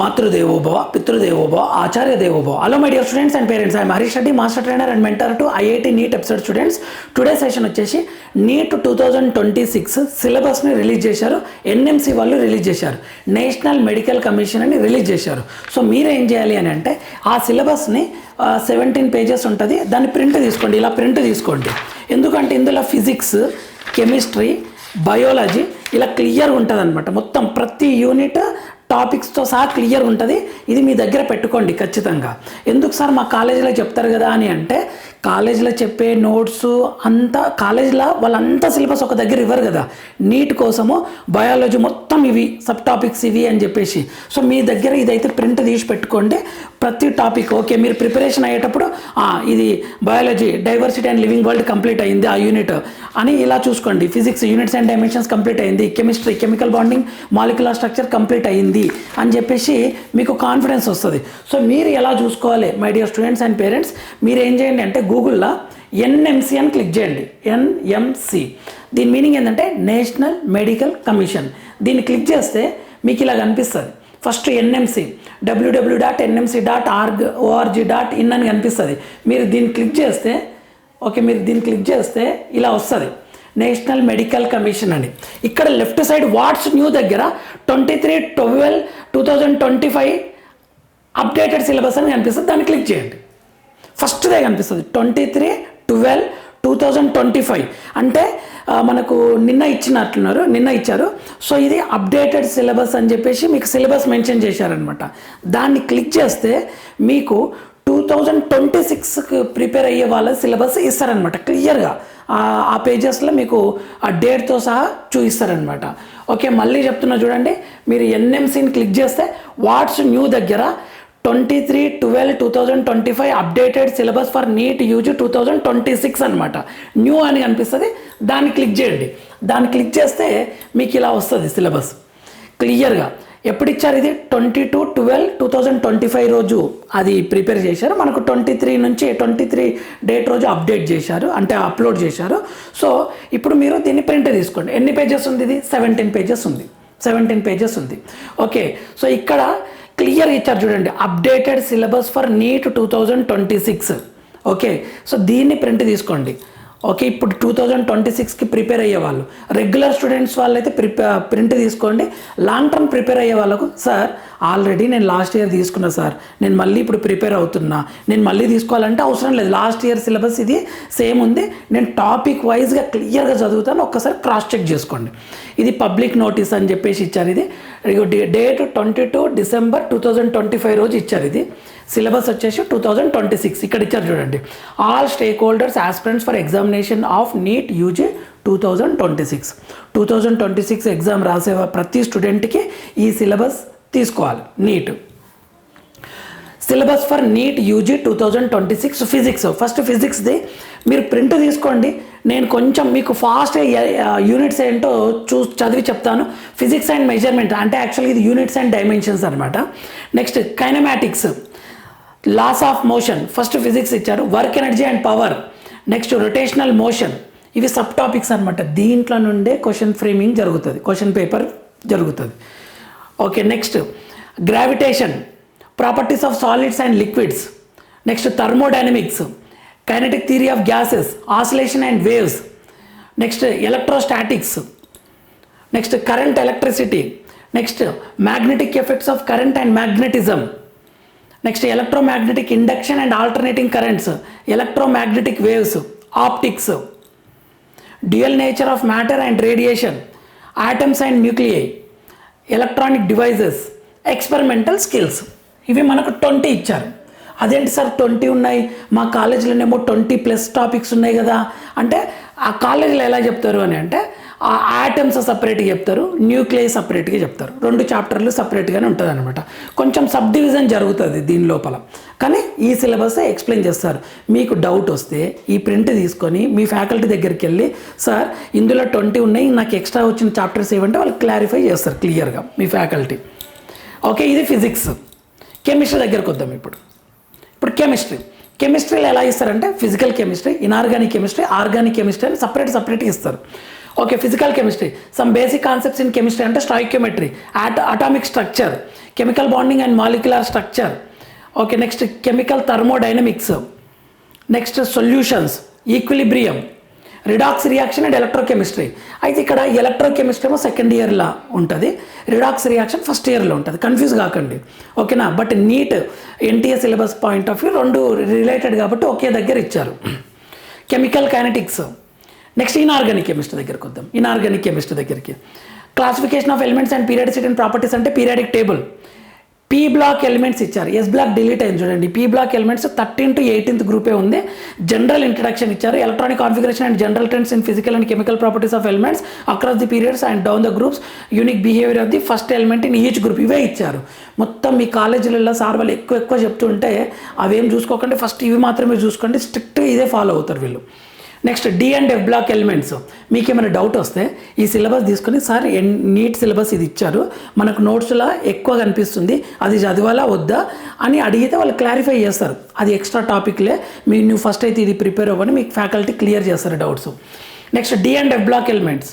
మాతృదేవోభవ, పితృదేవోభవ, ఆచార్య దేవోభవ. Hello my dear students and parents, I am Harish Reddy, master trainer and mentor to IIT NEET episode students. Today session వచ్చేసి neat 2026 సిలబస్ని release చేశారు. NMC వాళ్ళు release చేశారు, national medical commission అని release చేశారు. సో మీరు ఏం చేయాలి అని అంటే ఆ సిలబస్ని 17 పేజెస్ ఉంటుంది, దాన్ని ప్రింట్ తీసుకోండి. ఇలా ప్రింట్ తీసుకోండి, ఎందుకంటే ఇందులో ఫిజిక్స్, కెమిస్ట్రీ, బయాలజీ ఇలా క్లియర్గా ఉంటుంది అనమాట. మొత్తం ప్రతి యూనిట్ టాపిక్స్తో సహా క్లియర్ ఉంటుంది. ఇది మీ దగ్గర పెట్టుకోండి ఖచ్చితంగా. ఎందుకు సార్ మా కాలేజీలో చెప్తారు కదా అని అంటే, కాలేజీలో చెప్పే నోట్స్ అంతా కాలేజీలో వాళ్ళంతా సిలబస్ ఒక దగ్గర ఇవ్వరు కదా. నీట్ కోసము బయాలజీ మొత్తం ఇవి సబ్ టాపిక్స్ ఇవి అని చెప్పేసి, సో మీ దగ్గర ఇదైతే ప్రింట్ తీసి పెట్టుకోండి. ప్రతి టాపిక్ ఓకే, మీరు ప్రిపరేషన్ అయ్యేటప్పుడు ఇది biology diversity and living world complete అయింది ఆ యూనిట్ అని ఇలా చూసుకోండి. Physics units and dimensions complete అయింది, chemistry chemical bonding molecular structure complete అయింది అని చెప్పేసి మీకు కాన్ఫిడెన్స్ వస్తుంది. సో మీరు ఎలా చూసుకోవాలి my dear students and parents, మీరు ఏం చేయండి అంటే గూగుల్లో ఎన్ఎంసి అని క్లిక్ చేయండి. ఎన్ఎంసి దీని మీనింగ్ ఏంటంటే నేషనల్ మెడికల్ కమిషన్. దీన్ని క్లిక్ చేస్తే మీకు ఇలా కనిపిస్తుంది. ఫస్ట్ ఎన్ఎంసి www.nmc.org.in అని కనిపిస్తుంది. మీరు దీన్ని క్లిక్ చేస్తే దీన్ని క్లిక్ చేస్తే ఇలా వస్తుంది, నేషనల్ మెడికల్ కమిషన్ అని. ఇక్కడ లెఫ్ట్ సైడ్ వాట్స్ న్యూ దగ్గర 23/12/2025 అప్డేటెడ్ సిలబస్ అని కనిపిస్తుంది, దాన్ని క్లిక్ చేయండి. ఫస్ట్దే కనిపిస్తుంది 23/12/2025 అంటే మనకు నిన్న ఇచ్చారు. సో ఇది అప్డేటెడ్ సిలబస్ అని చెప్పేసి మీకు సిలబస్ మెన్షన్ చేశారనమాట. దాన్ని క్లిక్ చేస్తే మీకు 2026కి ప్రిపేర్ అయ్యే వాళ్ళ సిలబస్ ఇస్తారనమాట క్లియర్గా. ఆ పేజెస్లో మీకు ఆ డేట్తో సహా చూపిస్తారనమాట. ఓకే, మళ్ళీ చెప్తున్నా చూడండి, మీరు ఎన్ఎంసీని క్లిక్ చేస్తే వాట్స్ న్యూ దగ్గర 23/12/2025 updated syllabus for NEET UG 2026 అనమాట. న్యూ అని కనిపిస్తుంది, దాన్ని క్లిక్ చేయండి. దాన్ని క్లిక్ చేస్తే మీకు ఇలా వస్తుంది సిలబస్ క్లియర్గా. ఎప్పుడు ఇచ్చారు ఇది? 22/12/2025 రోజు అది ప్రిపేర్ చేశారు. మనకు 23 డేట్ రోజు అప్డేట్ చేశారు, అంటే అప్లోడ్ చేశారు. సో ఇప్పుడు మీరు దీన్ని ప్రింట్ తీసుకోండి. ఎన్ని పేజెస్ ఉంది ఇది? 17 పేజెస్ ఉంది. ఓకే, సో ఇక్కడ క్లియర్ ఇచ్చారు చూడండి, updated syllabus for neat 2026. Okay, so దీన్ని ప్రింట్ తీసుకోండి. ఓకే, ఇప్పుడు 2026కి ప్రిపేర్ అయ్యే వాళ్ళు, రెగ్యులర్ స్టూడెంట్స్ వాళ్ళైతే ప్రింట్ తీసుకోండి. లాంగ్ టర్మ్ ప్రిపేర్ అయ్యే వాళ్ళకు, సార్ ఆల్రెడీ నేను లాస్ట్ ఇయర్ తీసుకున్నా సార్, నేను మళ్ళీ ఇప్పుడు ప్రిపేర్ అవుతున్నా, నేను మళ్ళీ తీసుకోవాలంటే అవసరం లేదు. లాస్ట్ ఇయర్ సిలబస్ ఇది సేమ్ ఉంది, నేను టాపిక్ వైజ్గా క్లియర్గా చదువుతాను, ఒక్కసారి క్రాస్ చెక్ చేసుకోండి. ఇది పబ్లిక్ నోటీస్ అని చెప్పేసి ఇచ్చారు. ఇది డేట్ 22 డిసెంబర్ 2025 రోజు ఇచ్చారు. ఇది సిలబస్ వచ్చేసి 2026 ఇక్కడ ఇచ్చారు చూడండి. All stakeholders aspirants for examination of NEET UG 2026 exam రాసే ప్రతి స్టూడెంట్కి ఈ సిలబస్ తీసుకోవాలి. NEET syllabus for NEET UG 2026 physics. First ఫిజిక్స్ది మీరు ప్రింట్ తీసుకోండి. నేను కొంచెం మీకు ఫాస్ట్ యూనిట్స్ ఏంటో చదివి చెప్తాను. ఫిజిక్స్ అండ్ మెజర్మెంట్ అంటే యాక్చువల్గా ఇది యూనిట్స్ అండ్ డైమెన్షన్స్ అనమాట. Next kinematics, laws of motion, first physics ఇచ్చారు. Work energy and power, next rotational motion, ఇవి సబ్ టాపిక్స్ అనమాట. దీంట్లో నుండే క్వశ్చన్ ఫ్రేమింగ్ జరుగుతుంది, క్వశ్చన్ పేపర్ జరుగుతుంది. Okay, next gravitation, properties of solids and liquids, next thermodynamics, kinetic theory of gases, oscillation and waves, next electrostatics, next current electricity, next magnetic effects of current and magnetism, next electromagnetic induction and alternating currents, electromagnetic waves, optics, dual nature of matter and radiation, atoms and nuclei, electronic devices, experimental skills. ఇవి మనకు 20 ఇచ్చారు. అదేంటి sir 20 ఉన్నాయి, మా కాలేజీలోనేమో 20+ topics ఉన్నాయి కదా అంటే, ఆ కాలేజీలో ఎలా చెప్తారు అని అంటే ఆ ఆటమ్స్ సపరేట్గా చెప్తారు, న్యూక్లియై సపరేట్గా చెప్తారు. 2 చాప్టర్లు సపరేట్గానే ఉంటుంది అనమాట. కొంచెం సబ్ డివిజన్ జరుగుతుంది దీని లోపల, కానీ ఈ సిలబస్ ఎక్స్ప్లెయిన్ చేస్తారు. మీకు డౌట్ వస్తే ఈ ప్రింట్ తీసుకొని మీ ఫ్యాకల్టీ దగ్గరికి వెళ్ళి, సార్ ఇందులో 20 ఉన్నాయి, నాకు ఎక్స్ట్రా వచ్చిన చాప్టర్స్ ఏమంటే వాళ్ళు క్లారిఫై చేస్తారు క్లియర్గా మీ ఫ్యాకల్టీ. ఓకే, ఇది ఫిజిక్స్. కెమిస్ట్రీ దగ్గరకు వద్దాం. ఇప్పుడు కెమిస్ట్రీలో ఎలా ఇస్తారంటే physical chemistry, inorganic chemistry, organic chemistry అని సపరేట్గా ఇస్తారు. Okay, physical chemistry, some basic concepts in chemistry అంటే stoichiometry, atomic structure, chemical bonding and molecular structure. Okay, next chemical thermodynamics, next solutions, equilibrium, redox reaction and electrochemistry. అయితే ఇక్కడ electrochemistry ఏమో second ఇయర్లో ఉంటుంది, redox reaction first ఇయర్లో ఉంటుంది, confuse కాకండి. ఓకేనా, but NEET NTA syllabus point of view రెండు రిలేటెడ్ కాబట్టి ఒకే దగ్గర ఇచ్చారు. Chemical kinetics. Next inorganic chemistry దగ్గరికి వద్దాం. ఇన్ఆర్గానిక్ కెమిస్ట్రీ దగ్గరికి classification of elements and periodicity and properties అంటే periodic table. P block elements ఇచ్చారు, ఎస్ బ్లాక్ డిలీట్ అయింది చూడండి. P block elements 13 to 18th గ్రూపే ఉంది. జనరల్ ఇంట్రడక్షన్ ఇచ్చారు, electronic configuration and general trends in physical and chemical properties of elements across the periods and down the groups, unique behaviour of the first element in each group. ఇవే ఇచ్చారు మొత్తం. మీ కాలేజీలలో sir వాళ్ళు ఎక్కువ చెప్తుంటే అవేం చూసుకోకండి, first ఇవి మాత్రమే చూసుకోండి, స్ట్రిక్ట్గా ఇదే ఫాలో అవుతారు వీళ్ళు. Next D and F block elements. మీకు ఏమైనా డౌట్ వస్తే ఈ సిలబస్ తీసుకొని సార్ నీట్ సిలబస్ ఇది ఇచ్చారు, మనకు నోట్స్లో ఎక్కువ కనిపిస్తుంది, అది చదవాలా వద్దా అని అడిగితే వాళ్ళు క్లారిఫై చేస్తారు. అది ఎక్స్ట్రా టాపిక్లే, నువ్వు ఫస్ట్ అయితే ఇది ప్రిపేర్ అవ్వని మీకు ఫ్యాకల్టీ క్లియర్ చేస్తారు doubts. Next D and F block elements.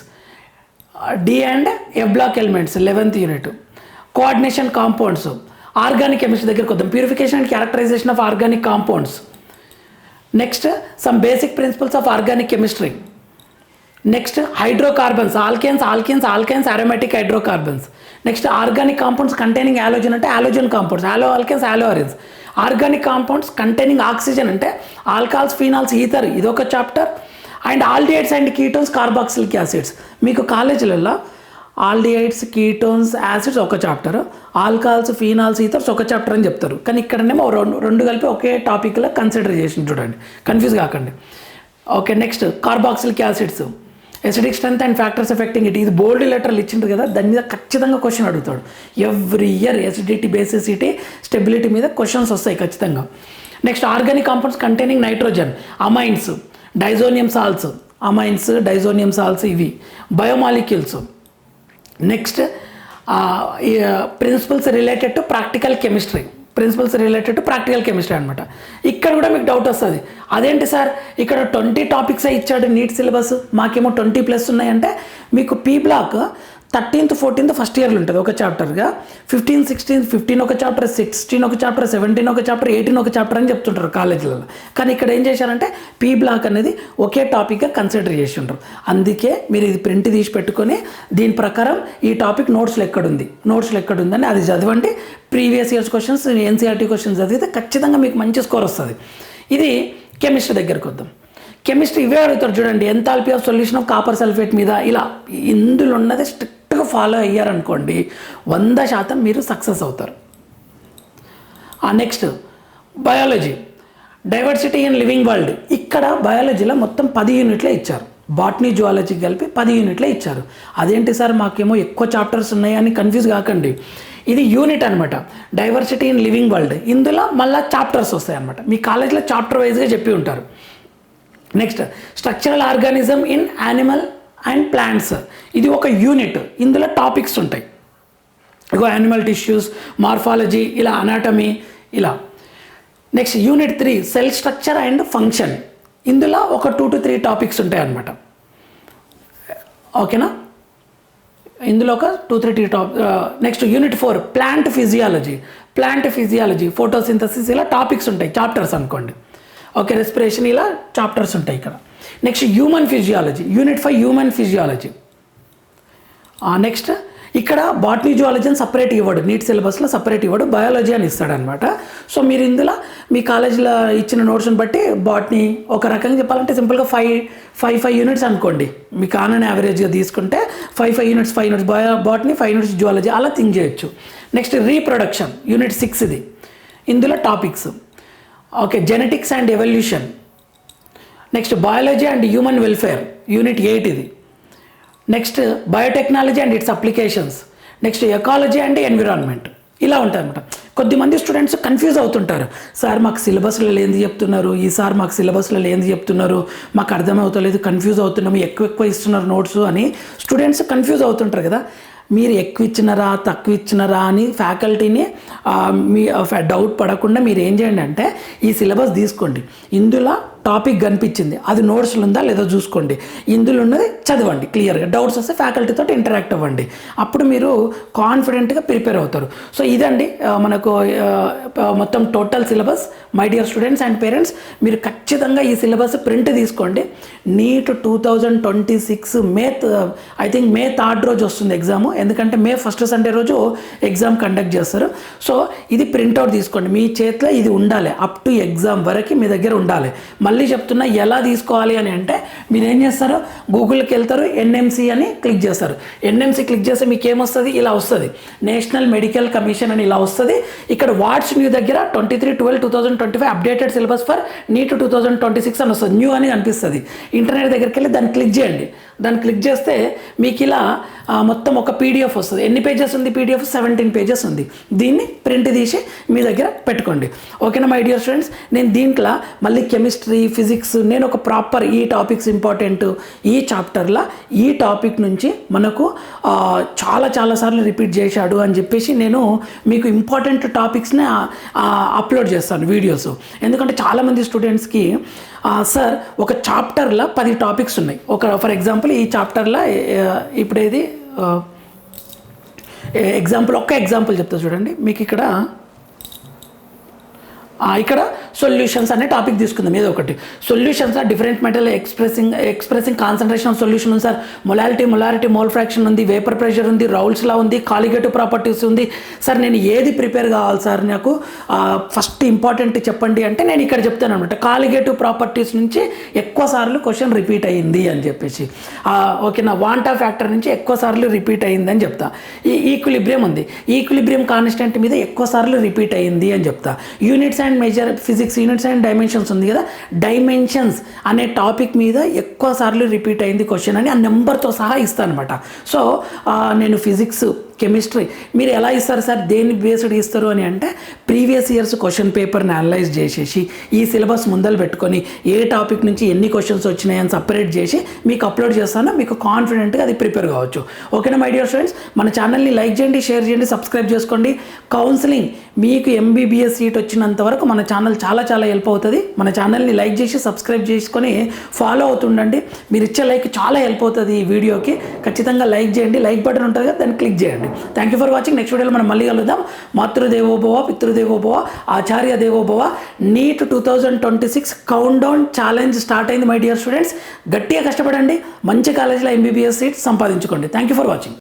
D and F block elements 11th unit. Coordination compounds. Organic chemistry దగ్గరికి వద్దాం. Purification and characterisation of organic compounds. Next some basic principles of organic chemistry. Next hydrocarbons, alkanes, aromatic hydrocarbons. Next organic compounds containing halogen అంటే halogen compounds, alkanes, arenes. Organic compounds containing oxygen అంటే alcohols, phenols, ether, ఇదొక chapter. And aldehydes and ketones, carboxylic acids. మీకు కాలేజీలలో aldehydes, ketones, acids ఒక chapter, alcohols, phenols, ఈథర్స్ ఒక chapter అని చెప్తారు. కానీ ఇక్కడనేమో రెండు కలిపి ఒకే టాపిక్లో కన్సిడర్ చేసి చూడండి, కన్ఫ్యూజ్ కాకండి. Okay, next carboxylic acids, acidic strength and factors effecting it. ఇది బోల్డ్ లెటర్లు ఇచ్చిండ్రు కదా, దాని మీద ఖచ్చితంగా క్వశ్చన్ అడుగుతాడు. Every year acidity, basicity, stability మీద క్వశ్చన్స్ వస్తాయి ఖచ్చితంగా. Next organic compounds containing nitrogen, amines, diazonium salts, ఇవి biomolecules. Next principles related to practical chemistry అనమాట. ఇక్కడ కూడా మీకు డౌట్ వస్తుంది, అదేంటి సార్ ఇక్కడ 20 టాపిక్సే ఇచ్చాడు నీట్ సిలబస్, మాకేమో 20+ ఉన్నాయంటే మీకు P black 13th 14th first ఇయర్లో ఉంటుంది ఒక చాప్టర్గా, 15 16 15 ఒక చాప్టర్, 16 ఒక చాప్టర్, 17 ఒక చాప్టర్, 18 ఒక చాప్టర్ అని చెప్తుంటారు కాలేజీలలో. కానీ ఇక్కడ ఏం చేశారంటే పీ బ్లాక్ అనేది ఒకే టాపిక్గా కన్సిడర్ చేసి ఉంటారు. అందుకే మీరు ఇది ప్రింట్ తీసి పెట్టుకొని దీని ప్రకారం ఈ టాపిక్ నోట్స్లో ఎక్కడుందని అది చదవండి. Previous years questions, NCERT questions చదివితే ఖచ్చితంగా మీకు మంచి స్కోర్ వస్తుంది. ఇది కెమిస్ట్రీ దగ్గరికి వద్దాం. కెమిస్ట్రీ ఇవే అడుగుతారు చూడండి, enthalpy of solution of copper sulphate మీద, ఇలా ఇందులో ఉన్నది స్ట్రిక్ట్గా ఫాలో అయ్యారనుకోండి 100% మీరు సక్సెస్ అవుతారు. Next biology, diversity in living world. ఇక్కడ బయాలజీలో మొత్తం 10 యూనిట్లే ఇచ్చారు, బాటనీ, జువాలజీ కలిపి 10 యూనిట్లే ఇచ్చారు. అదేంటి సార్ మాకేమో ఎక్కువ చాప్టర్స్ ఉన్నాయని కన్ఫ్యూజ్ కాకండి, ఇది యూనిట్ అనమాట, డైవర్సిటీ ఇన్ లివింగ్ వరల్డ్. ఇందులో మళ్ళీ చాప్టర్స్ వస్తాయి అనమాట, మీ కాలేజ్లో చాప్టర్ వైజ్గా చెప్పి ఉంటారు. Next structural organism in animal and plants, ఇది ఒక యూనిట్, ఇందులో టాపిక్స్ ఉంటాయి. ఇగో యానిమల్ టిష్యూస్, మార్ఫాలజీ, ఇలా అనాటమీ, ఇలా. Next unit 3 cell structure and function, ఇందులో ఒక 2 to 3 టాపిక్స్ ఉంటాయి అన్నమాట. ఓకేనా, ఇందులో ఒక 2-3 next unit 4 plant physiology, photosynthesis, ఇలా టాపిక్స్ ఉంటాయి, చాప్టర్స్ అనుకోండి. ఓకే, రెస్పిరేషన్, ఇలా చాప్టర్స్ ఉంటాయి ఇక్కడ. Next human physiology, unit 5 human physiology. Next ఇక్కడ బాటనీ, జువాలజీ అని సపరేట్ ఇవ్వడు, నీట్ సిలబస్లో సపరేట్ ఇవ్వడు, బయాలజీ అని ఇస్తాడనమాట. సో మీరు ఇందులో మీ కాలేజీలో ఇచ్చిన నోట్స్ని బట్టి బాటనీ ఒక రకంగా చెప్పాలంటే సింపుల్గా 5 యూనిట్స్ అనుకోండి, మీకు కామన్ యావరేజ్గా తీసుకుంటే 5 యూనిట్స్ బాటనీ, 5 యూనిట్స్ జువాలజీ, అలా థింక్ చేయొచ్చు. నెక్స్ట్ రీప్రొడక్షన్, యూనిట్ 6 ఇది, ఇందులో topics. Okay, genetics and evolution. Next biology and human welfare, unit 8 ఇది. Next biotechnology and its applications. Next ecology and environment, ఇలా ఉంటాయి అనమాట. కొద్దిమంది స్టూడెంట్స్ కన్ఫ్యూజ్ అవుతుంటారు, సార్ మాకు సిలబస్లో లేనిది చెప్తున్నారు, ఈసారి మాకు సిలబస్లో లేనిది చెప్తున్నారు, మాకు అర్థమవుతలేదు, కన్ఫ్యూజ్ అవుతున్నాము, ఎక్కువ ఇస్తున్నారు నోట్స్ అని స్టూడెంట్స్ కన్ఫ్యూజ్ అవుతుంటారు కదా. మీరు ఎక్కువ ఇచ్చినారా తక్కువ ఇచ్చినారా అని ఫ్యాకల్టీని మీ డౌట్ పడకుండా మీరు ఏం చేయండి అంటే ఈ సిలబస్ తీసుకోండి, ఇందులో టాపిక్ కనిపించింది, అది నోట్స్లో ఉందా లేదో చూసుకోండి, ఇందులో ఉన్నది చదవండి క్లియర్గా. డౌట్స్ వస్తే ఫ్యాకల్టీతో ఇంటరాక్ట్ అవ్వండి, అప్పుడు మీరు కాన్ఫిడెంట్గా ప్రిపేర్ అవుతారు. సో ఇదండి మనకు మొత్తం total syllabus. My dear students and parents, మీరు ఖచ్చితంగా ఈ సిలబస్ ప్రింట్ తీసుకోండి. NEET 2026 I think May 3rd రోజు వస్తుంది ఎగ్జామ్, ఎందుకంటే మే 1st సండే రోజు ఎగ్జామ్ కండక్ట్ చేస్తారు. సో ఇది ప్రింట్అవుట్ తీసుకోండి, మీ చేతిలో ఇది ఉండాలి, అప్ టు ఎగ్జామ్ వరకు మీ దగ్గర ఉండాలి. మళ్ళీ చెప్తున్నా ఎలా తీసుకోవాలి అని అంటే, మీరు ఏం చేస్తారు, గూగుల్కి వెళ్తారు, ఎన్ఎంసి అని క్లిక్ చేస్తారు. ఎన్ఎంసి క్లిక్ చేస్తే మీకు ఏమొస్తుంది, ఇలా వస్తుంది, నేషనల్ మెడికల్ కమిషన్ అని ఇలా వస్తుంది. ఇక్కడ వాట్స్ న్యూ దగ్గర 23/12/2025 అప్డేటెడ్ సిలబస్ ఫర్ నీట్ 2026 అని వస్తుంది, న్యూ అని అనిపిస్తుంది. ఇంటర్నెట్ దగ్గరికి వెళ్ళి దాన్ని క్లిక్ చేయండి. దాన్ని క్లిక్ చేస్తే మీకు ఇలా మొత్తం ఒక పీడిఎఫ్ వస్తుంది. ఎన్ని పేజెస్ ఉంది పీడిఎఫ్? 17 పేజెస్ ఉంది. దీన్ని ప్రింట్ తీసి మీ దగ్గర పెట్టుకోండి. ఓకేనా మై డియర్ స్టూడెంట్స్? నేను దీంట్లో మళ్ళీ కెమిస్ట్రీ, ఫిజిక్స్, నేను ఒక ప్రాపర్ ఈ టాపిక్స్ ఇంపార్టెంట్, ఈ చాప్టర్లో ఈ టాపిక్ నుంచి మనకు చాలా సార్లు రిపీట్ చేశాడు అని చెప్పేసి నేను మీకు ఇంపార్టెంట్ టాపిక్స్ని అప్లోడ్ చేస్తాను వీడియోస్. ఎందుకంటే చాలామంది స్టూడెంట్స్కి సార్ ఒక చాప్టర్లో 10 టాపిక్స్ ఉన్నాయి. ఫర్ ఎగ్జాంపుల్ ఈ చాప్టర్లో ఇప్పుడు ఏది ఒక్క ఎగ్జాంపుల్ చెప్తా చూడండి. మీకు ఇక్కడ సొల్యూషన్స్ అనే టాపిక్ తీసుకుందాం. ఏదో ఒకటి solutions are different metal expressing concentration of solution ఉంది సార్. మొలారిటీ మోల్ ఫ్రాక్షన్ ఉంది, వేపర్ ప్రెషర్ ఉంది, రౌల్స్ లా ఉంది, కాలిగేటివ్ ప్రాపర్టీస్ ఉంది. సార్ నేను ఏది ప్రిపేర్ కావాలి సార్, నాకు ఫస్ట్ ఇంపార్టెంట్ చెప్పండి అంటే నేను ఇక్కడ చెప్తాను అనమాట. కాలిగేటివ్ ప్రాపర్టీస్ నుంచి ఎక్కువ సార్లు క్వశ్చన్ రిపీట్ అయ్యింది అని చెప్పేసి, ఓకేనా, వాంటా ఫ్యాక్టర్ నుంచి ఎక్కువ సార్లు రిపీట్ అయ్యింది అని చెప్తా. ఈ ఈక్విలిబ్రియం ఉంది, ఈక్విలిబ్రియం కాన్స్టెంట్ మీద ఎక్కువ సార్లు రిపీట్ అయ్యింది అని చెప్తా. Units and measure physics units and dimensions ఉంది కదా, డైమెన్షన్స్ అనే టాపిక్ మీద ఎక్కువ సార్లు రిపీట్ అయింది క్వశ్చన్ అని ఆ నెంబర్తో సహా ఇస్తాను అనమాట. సో నేను ఫిజిక్స్, కెమిస్ట్రీ మీరు ఎలా ఇస్తారు సార్, దేని బేస్డ్ ఇస్తారు అని అంటే, ప్రీవియస్ ఇయర్స్ క్వశ్చన్ పేపర్ని అనలైజ్ చేసేసి ఈ సిలబస్ ముందలు పెట్టుకొని ఏ టాపిక్ నుంచి ఎన్ని క్వశ్చన్స్ వచ్చినాయని సపరేట్ చేసి మీకు అప్లోడ్ చేస్తాను. మీకు కాన్ఫిడెంట్గా అది ప్రిపేర్ కావచ్చు. ఓకేనా మై డియర్ స్టూడెంట్స్? మన ఛానల్ని లైక్ చేయండి, షేర్ చేయండి, సబ్స్క్రైబ్ చేసుకోండి. కౌన్సిలింగ్ మీకు ఎంబీబీఎస్ సీట్ వచ్చినంత వరకు మన ఛానల్ చాలా హెల్ప్ అవుతుంది. మన ఛానల్ని లైక్ చేసి సబ్స్క్రైబ్ చేసుకొని ఫాలో అవుతుండండి. మీరు ఇచ్చే లైక్ చాలా హెల్ప్ అవుతుంది ఈ వీడియోకి. ఖచ్చితంగా లైక్ చేయండి, లైక్ బటన్ ఉంటుంది కదా, దాన్ని క్లిక్ చేయండి. Thank you for watching. Next వీడియోలో మనం మళ్ళీ కలుద్దాం. మాతృదేవోభవ, పితృదేవోభవ, ఆచార్య దేవోభవ. NEET 2026 countdown challenge start అయింది మై డియర్ స్టూడెంట్స్. గట్టిగా కష్టపడండి, మంచి కాలేజీలో ఎంబీబీఎస్ సీట్ సంపాదించుకోండి. Thank you for watching.